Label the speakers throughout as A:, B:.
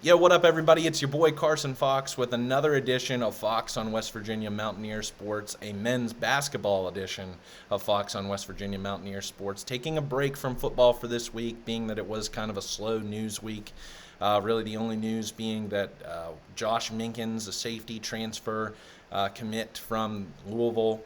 A: Yo, what up, everybody? It's your boy Carson Fox with another edition of Fox on West Virginia Mountaineer Sports, a men's basketball edition of Fox on West Virginia Mountaineer Sports. Taking a break from football for this week, being that it was kind of a slow news week. Really, the only news being that Josh Minkins, a safety transfer commit from Louisville,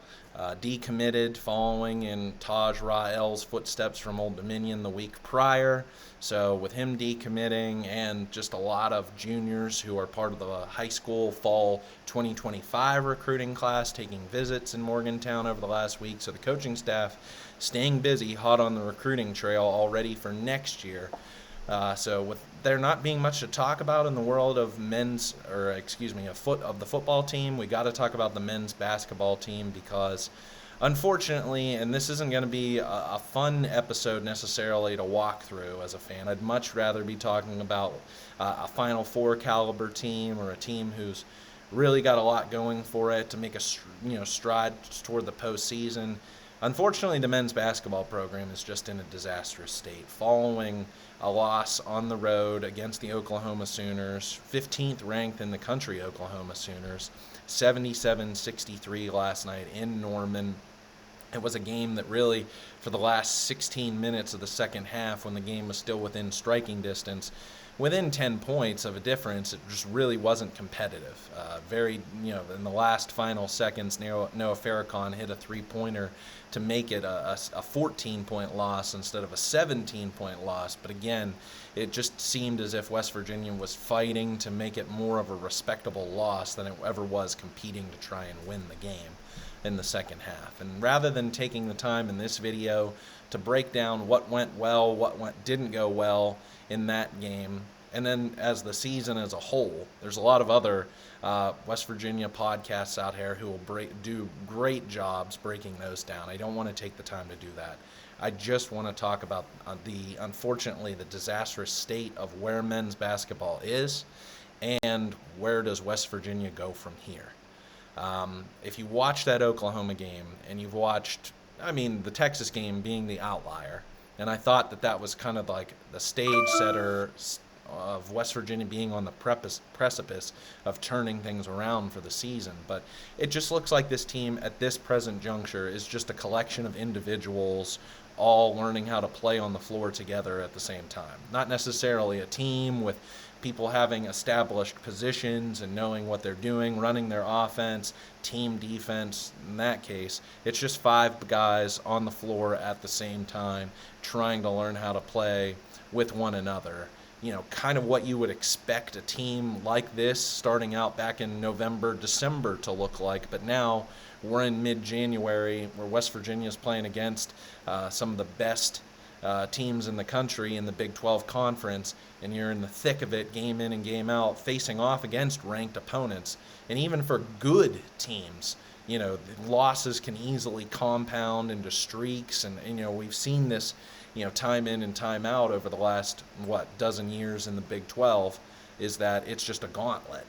A: decommitted following in Taj Rael's footsteps from Old Dominion the week prior. So with him decommitting and just a lot of juniors who are part of the high school fall 2025 recruiting class taking visits in Morgantown over the last week. So the coaching staff staying busy, hot on the recruiting trail already for next year. So with there not being much to talk about in the world of of the football team, we got to talk about the men's basketball team because, unfortunately, and this isn't going to be a fun episode necessarily to walk through as a fan. I'd much rather be talking about a Final Four caliber team or a team who's really got a lot going for it to make a stride toward the postseason. Unfortunately, the men's basketball program is just in a disastrous state following a loss on the road against the Oklahoma Sooners, 15th ranked in the country Oklahoma Sooners, 77-63 last night in Norman. It was a game that really, for the last 16 minutes of the second half, when the game was still within striking distance, within 10 points of a difference, it just really wasn't competitive. In the last final seconds, Noah Farrakhan hit a three-pointer to make it a 14-point loss instead of a 17-point loss. But again, it just seemed as if West Virginia was fighting to make it more of a respectable loss than it ever was competing to try and win the game in the second half. And rather than taking the time in this video to break down what went well, didn't go well in that game, and then as the season as a whole, there's a lot of other West Virginia podcasts out here who will do great jobs breaking those down. I don't want to take the time to do that. I just want to talk about unfortunately, the disastrous state of where men's basketball is and where does West Virginia go from here. If you watch that Oklahoma game and you've watched, the Texas game being the outlier, and I thought that was kind of like the stage setter of West Virginia being on the precipice of turning things around for the season. But it just looks like this team at this present juncture is just a collection of individuals all learning how to play on the floor together at the same time. Not necessarily a team with people having established positions and knowing what they're doing, running their offense, team defense. In that case, it's just five guys on the floor at the same time trying to learn how to play with one another. Kind of what you would expect a team like this starting out back in November, December to look like. But now we're in mid-January where West Virginia is playing against some of the best teams in the country in the Big 12 Conference, and you're in the thick of it game in and game out facing off against ranked opponents. And even for good teams, losses can easily compound into streaks, and we've seen this time in and time out over the last dozen years in the Big 12, is that it's just a gauntlet.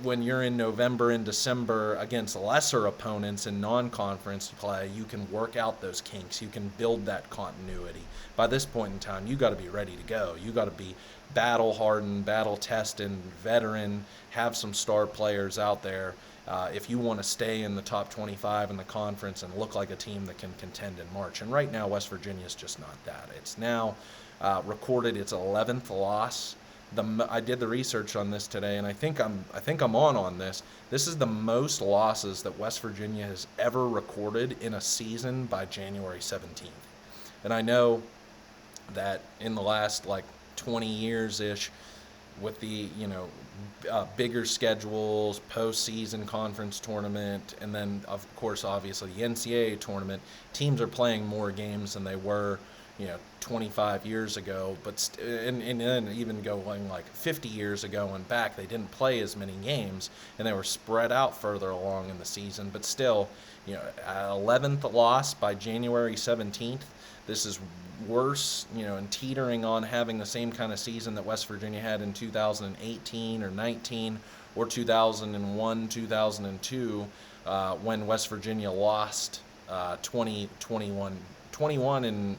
A: When you're in November and December against lesser opponents in non-conference play, you can work out those kinks. You can build that continuity. By this point in time, you got to be ready to go. You got to be battle-hardened, battle-tested, veteran, have some star players out there if you want to stay in the top 25 in the conference and look like a team that can contend in March. And right now, West Virginia is just not that. It's now recorded its 11th loss. I did the research on this today, and I think I'm on this. This is the most losses that West Virginia has ever recorded in a season by January 17th. And I know that in the last 20 years-ish, with the bigger schedules, postseason conference tournament, and then of course obviously the NCAA tournament, teams are playing more games than they were 25 years ago, and then even going 50 years ago and back, they didn't play as many games and they were spread out further along in the season. But still, 11th loss by January 17th. This is worse, and teetering on having the same kind of season that West Virginia had in 2018 or 19 or 2001, 2002, when West Virginia lost 21 21 in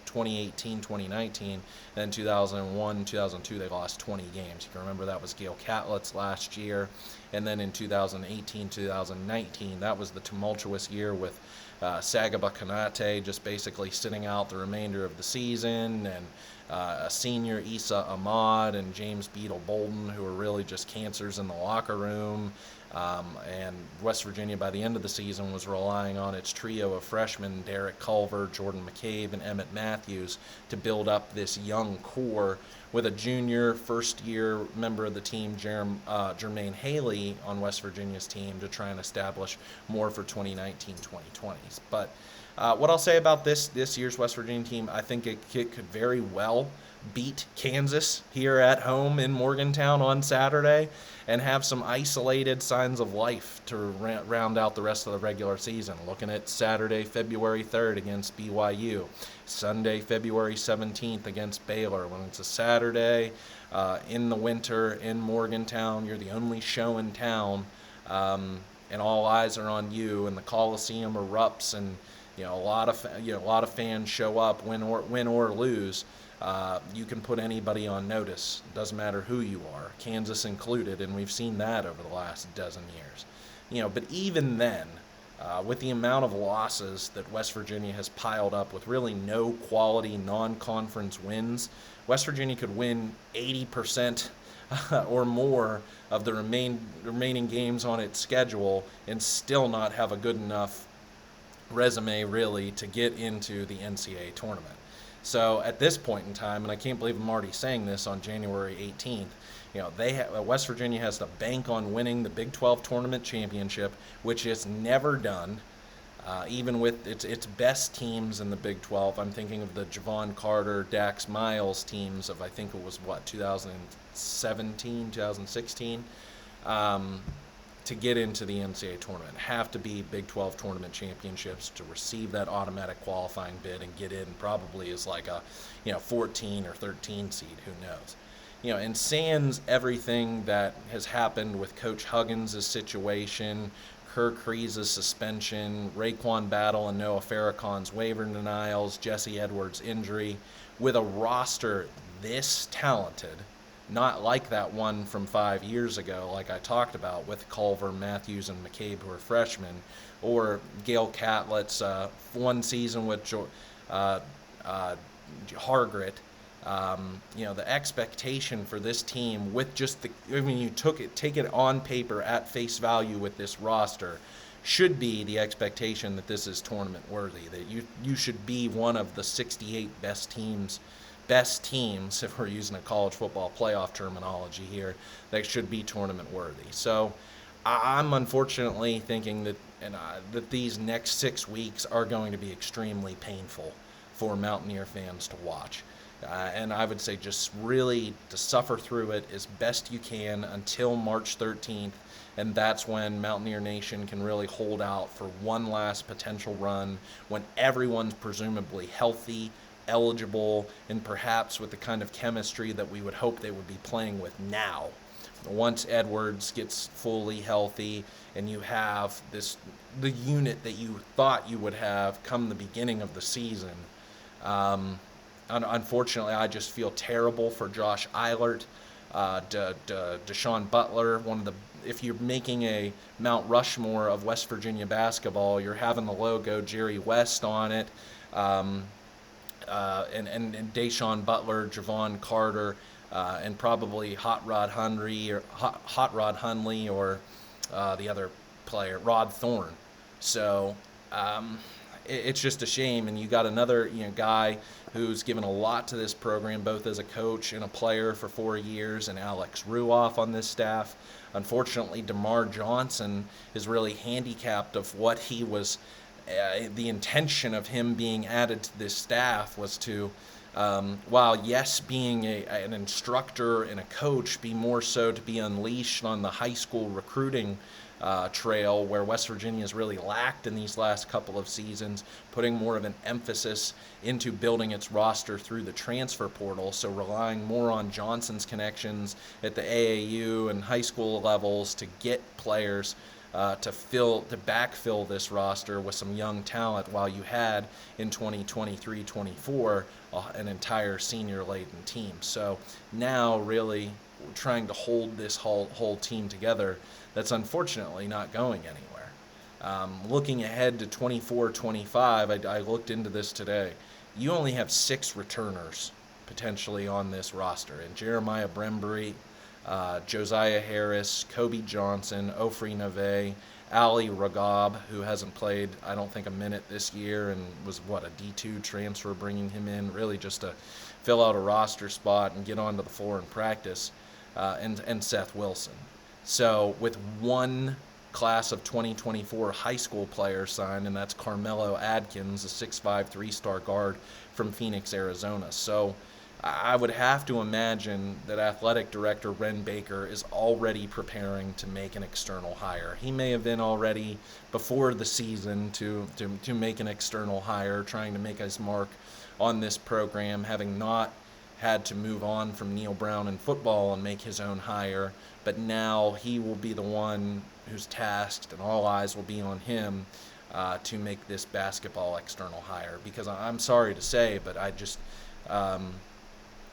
A: 2018, 2019, then 2001, 2002 they lost 20 games. You can remember that was Gail Catlett's last year, and then in 2018, 2019 that was the tumultuous year with Sagaba Konate just basically sitting out the remainder of the season, and a senior Issa Ahmad and James Beadle Bolden, who were really just cancers in the locker room. And West Virginia, by the end of the season, was relying on its trio of freshmen, Derek Culver, Jordan McCabe, and Emmett Matthews, to build up this young core with a junior first-year member of the team, Jermaine Haley, on West Virginia's team to try and establish more for 2019-2020s. But what I'll say about this year's West Virginia team, I think it could very well beat Kansas here at home in Morgantown on Saturday and have some isolated signs of life to round out the rest of the regular season. Looking at Saturday, February 3rd against BYU, Sunday, February 17th against Baylor. When it's a Saturday in the winter in Morgantown, you're the only show in town, and all eyes are on you, and the Coliseum erupts, and a lot of fans show up, win or lose. You can put anybody on notice. It doesn't matter who you are, Kansas included, and we've seen that over the last dozen years. But even then, with the amount of losses that West Virginia has piled up with really no quality non-conference wins, West Virginia could win 80% or more of the remaining games on its schedule and still not have a good enough resume really to get into the NCAA tournament. So at this point in time, and I can't believe I'm already saying this on January 18th, West Virginia has to bank on winning the Big 12 tournament championship, which it's never done, even with its best teams in the Big 12. I'm thinking of the Javon Carter, Dax Miles teams of, I think it was 2017, 2016. To get into the NCAA tournament, have to be Big 12 tournament championships to receive that automatic qualifying bid and get in probably as like a 14 or 13 seed, who knows. And sans everything that has happened with Coach Huggins' situation, Kerr Kreese's suspension, Raekwon Battle and Noah Farrakhan's waiver denials, Jesse Edwards' injury, with a roster this talented, not like that one from 5 years ago, like I talked about, with Culver, Matthews, and McCabe, who are freshmen, or Gail Catlett's one season with Hargret. The expectation for this team with just take it on paper at face value with this roster, should be the expectation that this is tournament worthy, that you should be one of the 68 best teams, if we're using a college football playoff terminology here, that should be tournament worthy. So I'm unfortunately thinking that these next 6 weeks are going to be extremely painful for Mountaineer fans to watch. And I would say just really to suffer through it as best you can until March 13th, and that's when Mountaineer Nation can really hold out for one last potential run when everyone's presumably healthy, eligible, and perhaps with the kind of chemistry that we would hope they would be playing with now. Once Edwards gets fully healthy and you have the unit that you thought you would have come the beginning of the season. Unfortunately, I just feel terrible for Josh Eilert, Deshaun Butler. If you're making a Mount Rushmore of West Virginia basketball, you're having the logo Jerry West on it. And Deshaun Butler, Javon Carter, and probably Hot Rod Hundley or the other player, Rod Thorne. So it's just a shame. And you got another guy who's given a lot to this program, both as a coach and a player for 4 years, and Alex Ruoff on this staff. Unfortunately, DeMar Johnson is really handicapped of what he was. The intention of him being added to this staff was to, while yes, being an instructor and a coach, be more so to be unleashed on the high school recruiting trail, where West Virginia has really lacked in these last couple of seasons, putting more of an emphasis into building its roster through the transfer portal, so relying more on Johnson's connections at the AAU and high school levels to get players to backfill this roster with some young talent, while you had in 2023-24 an entire senior-laden team. So now really trying to hold this whole team together, that's unfortunately not going anywhere. Looking ahead to 24-25, I looked into this today. You only have 6 returners potentially on this roster, and Jeremiah Brembury, Josiah Harris, Kobe Johnson, Ofri Nave, Ali Ragab, who hasn't played, I don't think, a minute this year and was, a D2 transfer, bringing him in really just to fill out a roster spot and get onto the floor in practice, and Seth Wilson. So with one class of 2024 high school players signed, and that's Carmelo Adkins, a 6'5", 3-star guard from Phoenix, Arizona. So I would have to imagine that Athletic Director Ren Baker is already preparing to make an external hire. He may have been already before the season to make an external hire, trying to make his mark on this program, having not had to move on from Neil Brown in football and make his own hire. But now he will be the one who's tasked, and all eyes will be on him to make this basketball external hire. Because I'm sorry to say, but I just...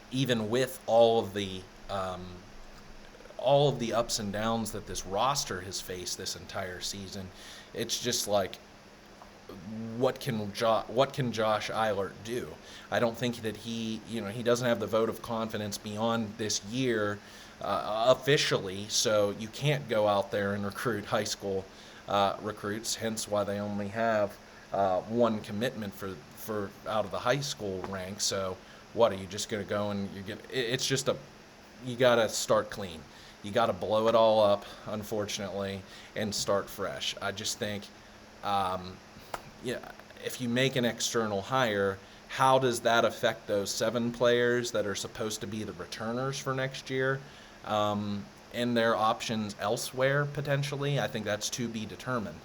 A: even with all of the ups and downs that this roster has faced this entire season, it's just like, what can Josh Eilert do? I don't think that he doesn't have the vote of confidence beyond this year officially, so you can't go out there and recruit high school recruits, hence why they only have one commitment for out of the high school ranks. So what, are you just going to go and it's just you got to start clean. You got to blow it all up, unfortunately, and start fresh. I just think, if you make an external hire, how does that affect those 7 players that are supposed to be the returners for next year, and their options elsewhere potentially? I think that's to be determined.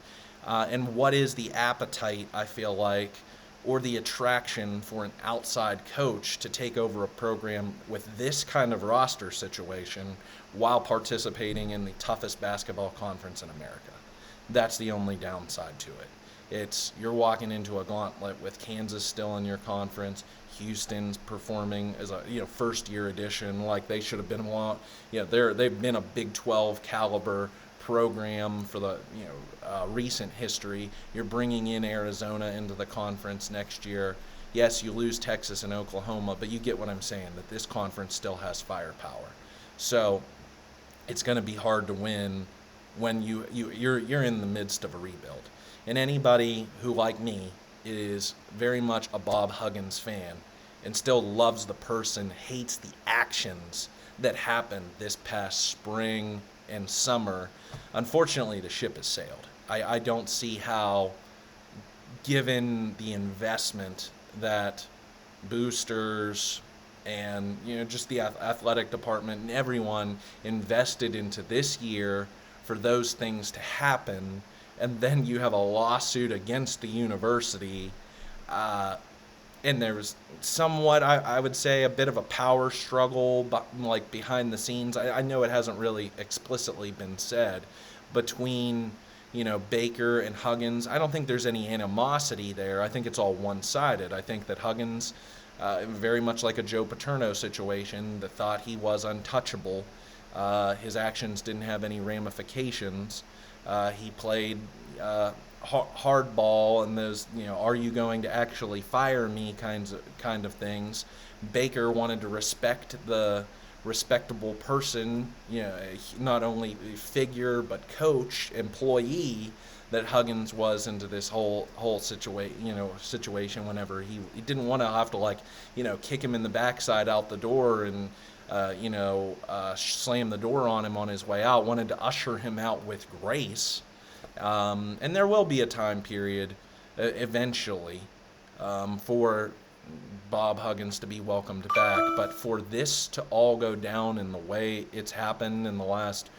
A: And what is the appetite, I feel like, or the attraction for an outside coach to take over a program with this kind of roster situation while participating in the toughest basketball conference in America? That's the only downside to it. You're walking into a gauntlet with Kansas still in your conference, Houston's performing as a first year edition, like they should have been they've been a Big 12 caliber program for the recent history. You're bringing in Arizona into the conference next year. Yes, you lose Texas and Oklahoma, but you get what I'm saying, that this conference still has firepower. So it's going to be hard to win when you're in the midst of a rebuild. And anybody who, like me, is very much a Bob Huggins fan and still loves the person, hates the actions that happened this past spring and summer, unfortunately the ship has sailed. I don't see how, given the investment that boosters and just the athletic department and everyone invested into this year, for those things to happen, and then you have a lawsuit against the university, and there was somewhat, I would say, a bit of a power struggle, but like behind the scenes. I know it hasn't really explicitly been said between Baker and Huggins. I don't think there's any animosity there. I think it's all one-sided. I think that Huggins, very much like a Joe Paterno situation, that thought he was untouchable. His actions didn't have any ramifications. He played hardball and those, are you going to actually fire me kind of things. Baker wanted to respect the respectable person, not only figure but coach, employee that Huggins was into this whole situation. Whenever he didn't want to have to kick him in the backside out the door and slam the door on him on his way out. Wanted to usher him out with grace. And there will be a time period eventually for Bob Huggins to be welcomed back. But for this to all go down in the way it's happened in the last,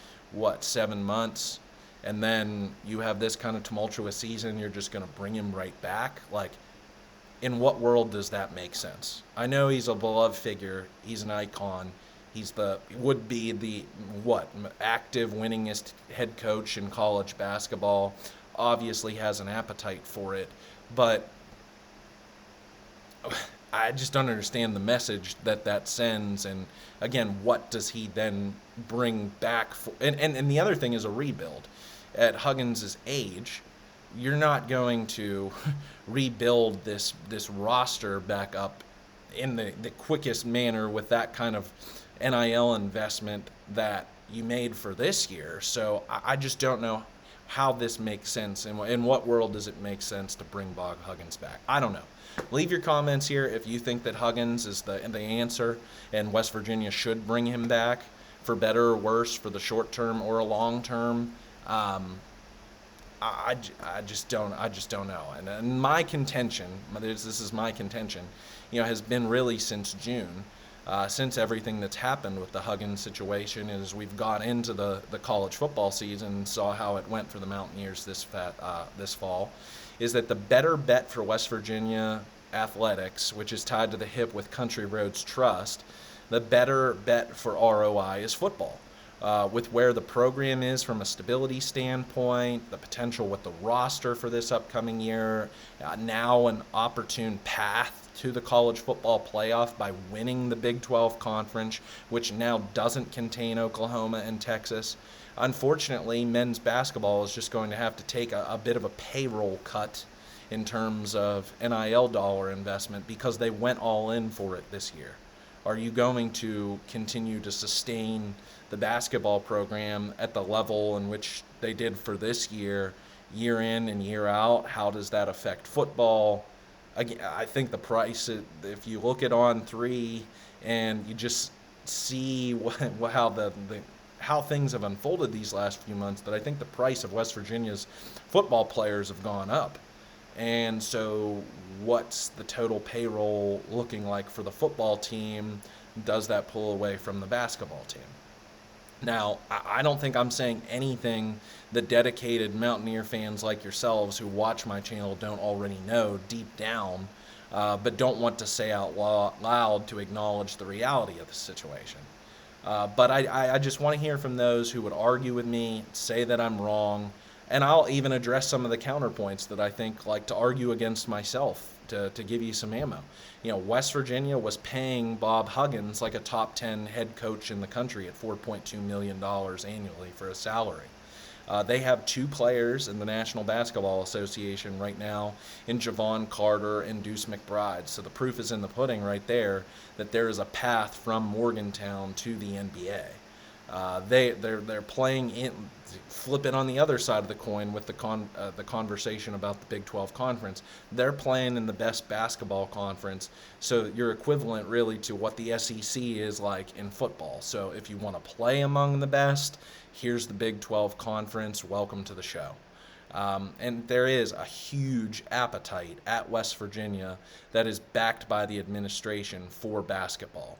A: 7 months, and then you have this kind of tumultuous season, you're just going to bring him right back? In what world does that make sense? I know he's a beloved figure. He's an icon. would be the active winningest head coach in college basketball. Obviously has an appetite for it, but I just don't understand the message that sends. And again, what does he then bring back for? And the other thing is a rebuild. At Huggins' age, you're not going to rebuild this roster back up in the quickest manner with that kind of NIL investment that you made for this year. So I just don't know how this makes sense. In what world does it make sense to bring Bob Huggins back? I don't know. Leave your comments here if you think that Huggins is the answer and West Virginia should bring him back for better or worse, for the short term or a long term. I just don't know. And my contention, this is my contention, has been really since June, since everything that's happened with the Huggins situation, is we've got into the college football season and saw how it went for the Mountaineers this fall, is that the better bet for West Virginia athletics, which is tied to the hip with Country Roads Trust, the better bet for ROI is football. With where the program is from a stability standpoint, the potential with the roster for this upcoming year, now an opportune path to the college football playoff by winning the Big 12 conference, which now doesn't contain Oklahoma and Texas. Unfortunately, men's basketball is just going to have to take a bit of a payroll cut in terms of NIL dollar investment because they went all in for it this year. Are you going to continue to sustain the basketball program at the level in which they did for this year in and year out? How does that affect football? Again, I think the price, if you look at On3 and you just see how things have unfolded these last few months, that I think the price of West Virginia's football players have gone up. And so what's the total payroll looking like for the football team? Does that pull away from the basketball team? Now, I don't think I'm saying anything that dedicated Mountaineer fans like yourselves who watch my channel don't already know deep down, but don't want to say out loud to acknowledge the reality of the situation. But I just want to hear from those who would argue with me, say that I'm wrong, and I'll even address some of the counterpoints that I think like to argue against myself to give you some ammo. West Virginia was paying Bob Huggins like a top 10 head coach in the country at $4.2 million annually for a salary. They have two players in the National Basketball Association right now in Javon Carter and Deuce McBride. So the proof is in the pudding right there that there is a path from Morgantown to the NBA. They're playing in, flip it on the other side of the coin with the conversation about the Big 12 conference. They're playing in the best basketball conference, so you're equivalent really to what the SEC is like in football. So if you want to play among the best, here's the Big 12 conference. Welcome to the show. And there is a huge appetite at West Virginia that is backed by the administration for basketball.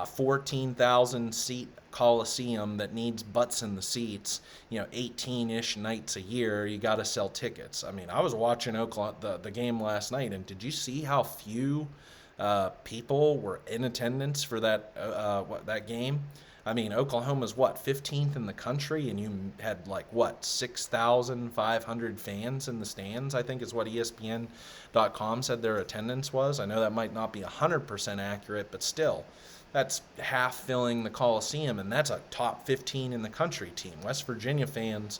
A: 14,000 seat Coliseum that needs butts in the seats, 18-ish nights a year, you got to sell tickets. I mean, I was watching the game last night, and did you see how few people were in attendance for that game? I mean, Oklahoma's 15th in the country, and you had 6,500 fans in the stands, I think is what ESPN.com said their attendance was. I know that might not be 100% accurate, but still, that's half filling the Coliseum, and that's a top 15 in the country team. West Virginia fans,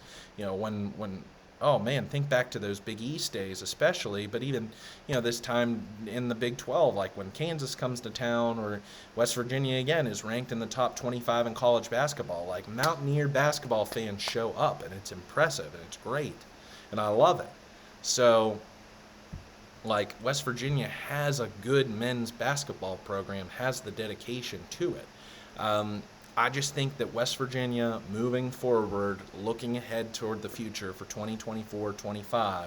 A: think back to those Big East days especially, but even, this time in the Big 12, like when Kansas comes to town, or West Virginia again is ranked in the top 25 in college basketball, like Mountaineer basketball fans show up, and it's impressive, and it's great, and I love it. So, West Virginia has a good men's basketball program, has the dedication to it. I just think that West Virginia, moving forward, looking ahead toward the future for 2024-25,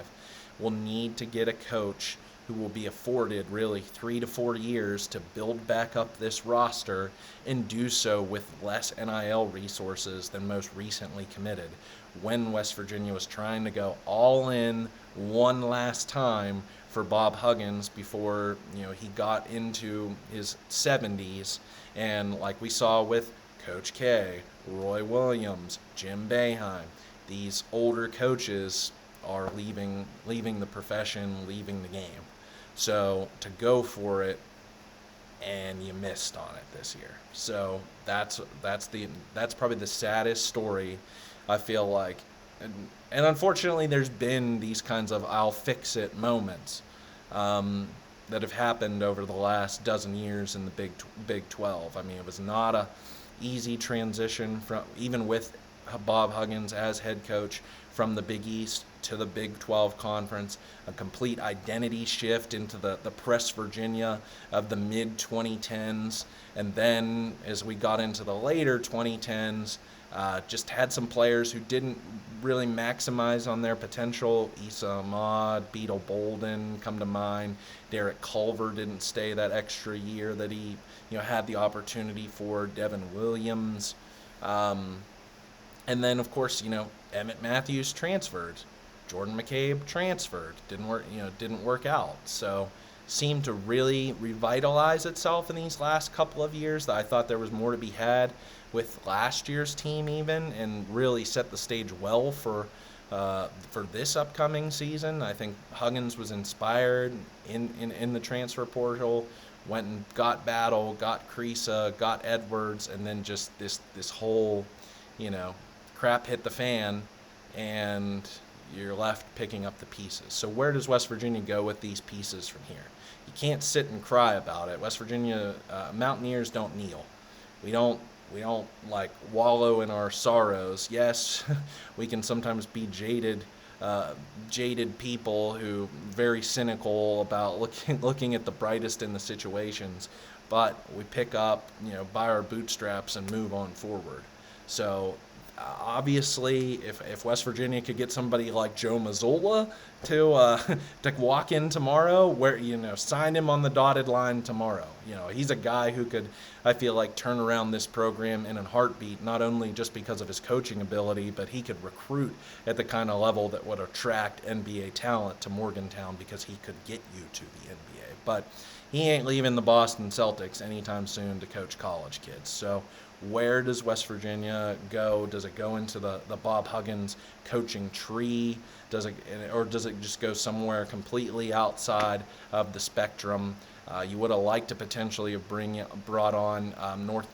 A: will need to get a coach who will be afforded really 3 to 4 years to build back up this roster and do so with less NIL resources than most recently committed, when West Virginia was trying to go all in one last time for Bob Huggins before he got into his 70s, and like we saw with Coach K, Roy Williams, Jim Boeheim, these older coaches are leaving the profession, leaving the game. So to go for it, and you missed on it this year. So that's probably the saddest story, I feel like. And unfortunately, there's been these kinds of "I'll fix it" moments that have happened over the last dozen years in the Big 12. I mean, it was not a easy transition from, even with Bob Huggins as head coach, from the Big East to the Big 12 conference, a complete identity shift into the Press Virginia of the mid-2010s. And then as we got into the later 2010s, just had some players who didn't really maximize on their potential. Issa Ahmad, Beetle Bolden come to mind. Derek Culver didn't stay that extra year that he had the opportunity for. Devin Williams. And then, of course, Emmett Matthews transferred. Jordan McCabe transferred. Didn't work out. So seemed to really revitalize itself in these last couple of years. I thought there was more to be had with last year's team even, and really set the stage well for this upcoming season. I think Huggins was inspired in the transfer portal, went and got Battle, got Creasa, got Edwards, and then just this whole, crap hit the fan, and you're left picking up the pieces. So where does West Virginia go with these pieces from here? You can't sit and cry about it. West Virginia Mountaineers don't kneel. We don't like wallow in our sorrows. Yes, we can sometimes be jaded people who very cynical about looking at the brightest in the situations, but we pick up, by our bootstraps and move on forward. So obviously, if West Virginia could get somebody like Joe Mazzola to walk in tomorrow, sign him on the dotted line tomorrow. He's a guy who could, I feel like, turn around this program in a heartbeat, not only just because of his coaching ability, but he could recruit at the kind of level that would attract NBA talent to Morgantown, because he could get you to the NBA. But he ain't leaving the Boston Celtics anytime soon to coach college kids. So where does West Virginia go? Does it go into the Bob Huggins coaching tree? Or does it just go somewhere completely outside of the spectrum? You would have liked to potentially have brought on North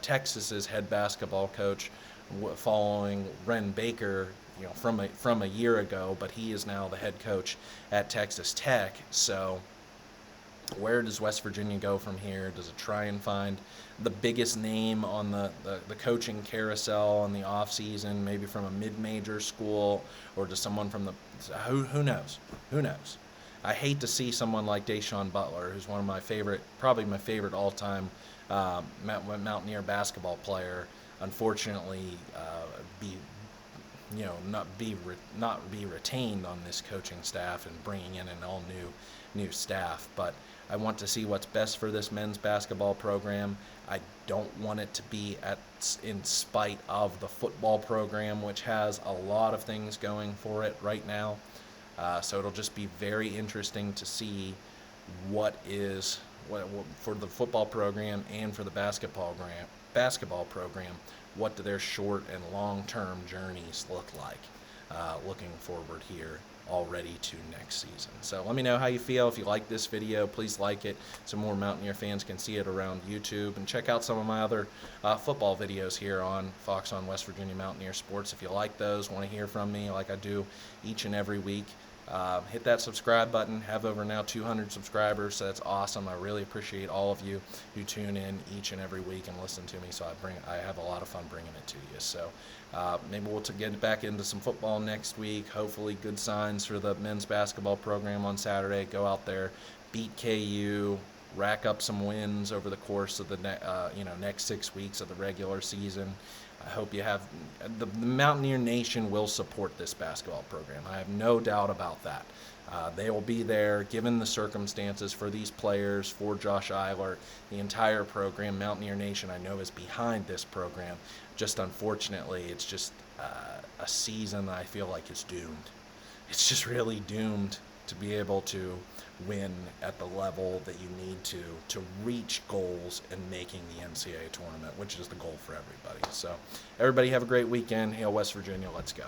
A: Texas's head basketball coach following Ren Baker, from a year ago, but he is now the head coach at Texas Tech. So where does West Virginia go from here? Does it try and find the biggest name on the coaching carousel in the offseason, maybe from a mid-major school, or does someone from who knows? Who knows? I hate to see someone like Deshaun Butler, who's one of probably my favorite all-time Mountaineer basketball player, unfortunately not be retained on this coaching staff and bringing in an all new staff. But I want to see what's best for this men's basketball program. I don't want it to be in spite of the football program, which has a lot of things going for it right now. So it'll just be very interesting to see what for the football program and for the basketball program, what do their short and long-term journeys look like, looking forward here already to next season. So let me know how you feel. If you like this video, please like it so more Mountaineer fans can see it around YouTube, and check out some of my other football videos here on Fox on West Virginia Mountaineer Sports. If you like those, want to hear from me like I do each and every week, hit that subscribe button. Have over now 200 subscribers, so that's awesome. I really appreciate all of you who tune in each and every week and listen to me. So I have a lot of fun bringing it to you. So maybe we'll get back into some football next week. Hopefully, good signs for the men's basketball program on Saturday. Go out there, beat KU, rack up some wins over the course of the next 6 weeks of the regular season. I hope you have the Mountaineer Nation will support this basketball program. I have no doubt about that. They will be there given the circumstances for these players, for Josh Eilert, the entire program. Mountaineer Nation, I know, is behind this program. Just unfortunately, it's just a season that I feel like is doomed. It's just really doomed to be able to win at the level that you need to reach goals in making the NCAA tournament, which is the goal for everybody. So everybody have a great weekend. Hail West Virginia. Let's go.